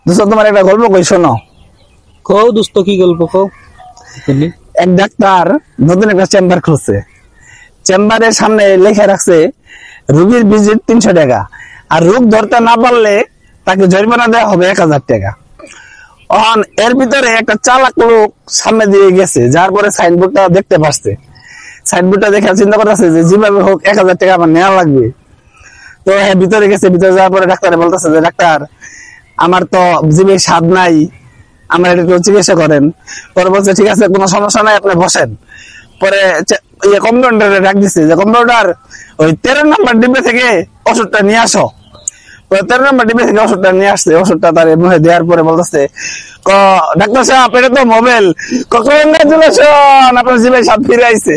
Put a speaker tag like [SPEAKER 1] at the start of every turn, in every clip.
[SPEAKER 1] দোস্ত তোমার একটা গল্প কই শোনো।
[SPEAKER 2] কও দোস্ত কি গল্প কও।
[SPEAKER 1] এক ডাক্তার নতুন একটা চেম্বার খুলছে। চেম্বারের সামনে লেখা রাখছে রোগীর ভিজিট 300 টাকা, আর রোগ ধরতে না পারলে তাকে জরিমানা দেওয়া হবে 1000 টাকা। এর ভিতরে একটা চালাক লোক সামনে দিয়ে গেছে, যার পরে সাইনবোর্ডটা দেখতে পাচ্ছে। সাইনবোর্ডটা দেখে চিন্তা করতেছে যে যেভাবে হোক 1000 টাকা আমার নেওয়া লাগবে। তো হ্যাঁ, ভিতরে গেছে। ভিতরে যাওয়ার পরে ডাক্তারে বলতেছে যে ডাক্তার, আমার তো জিভে স্বাদ নাই, আমার এটা একটু চিকিৎসা করেন। পরে বলছে ঠিক আছে, কোনো সমস্যা নাই, আপনি বসেন। পরে কম্পাউন্ডারে ডাক দিচ্ছে যে কম্পাউন্ডার, ওই 13 নম্বর ডিব্বে থেকে ওষুধটা নিয়ে আসো। 13 নম্বর ডিব্বে থেকে ওষুধটা নিয়ে আসছে। ওষুধটা তার মুখে দেওয়ার পরে বলতেছে, ডাক্তার সাহেব এটা তো মোবাইল, কংগ্রাচুলেশন, আপনার জিভে স্বাদ ফিরে আইছে।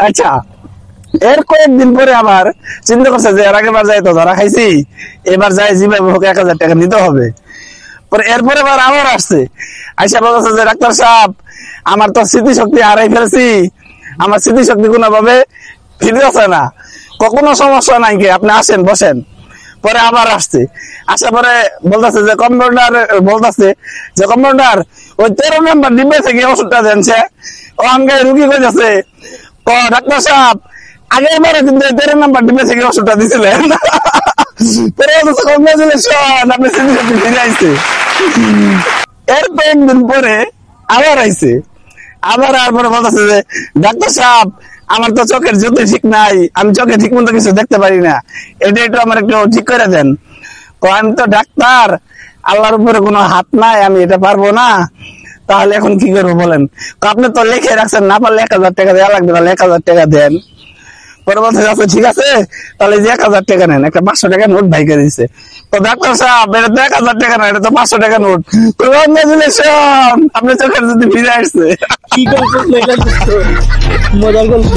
[SPEAKER 1] আচ্ছা, এর কয়েকদিন পরে আবার চিন্তা করছে যে এর আগেবার যাই তো ধরা খাইছি, এবার যাই জিভে মুখে 1000 টাকা নিতে হবে। পরে এরপরে আবার আসছে, আইসা বলতেছে যে ডাক্তার সাহেব, আমার তো স্মৃতিশক্তি হারাই ফেলছি, আমার স্মৃতিশক্তি কোনোভাবে ফিরে আসে না, কখনো সমস্যা নাই, কে আপনি আসেন বসেন। পরে আবার আসছে, আসার পরে বলতেছে যে কম্পাউন্ডার বলতেছে যে কম্পাউন্ডার, ওই 13 নম্বর ডিব্বে থেকে ওষুধটা দেনছে। ও আমাকে রুগী কইতেছে, ডাক্তার সাহেব আগের বারে কিন্তু 13 নম্বর ডিব্বে থেকে ওষুধটা দিছিলেন। আপনি স্মৃতিশক্তি ফিরে আইছে। এর কয়েকদিন পরে আবার আইছে, আবার পরে বলতেছে যে ডাক্তার সাহেব, আমার তো চোখের জ্যোতি ঠিক নাই, আমি চোখে ঠিক মতো কিছু দেখতে পারি না, এটা একটু আমার একটু ঠিক করে দেন। আমি তো ডাক্তার, আল্লাহর উপরে কোনো হাত নাই, আমি এটা পারবো না, তাহলে এখন কি করবো বলেন। আপনি তো লিখে রাখছেন, না পারলে 1000 টাকা দেওয়া লাগবে, তাহলে 1000 টাকা দেন। পরে বলতে যাচ্ছে ঠিক আছে, তাহলে যে 1000 টাকা নেন। একটা 500 টাকা নোট ভাইকে দিচ্ছে। তো ডাক্তার সাহেব, এটা তো 1000 টাকা না, এটা তো 500 টাকা নোট। কংগ্রাচুলেশন, আপনি চোখের যদি ফিরে আসছে।
[SPEAKER 2] কি গল্প, মজার গল্প।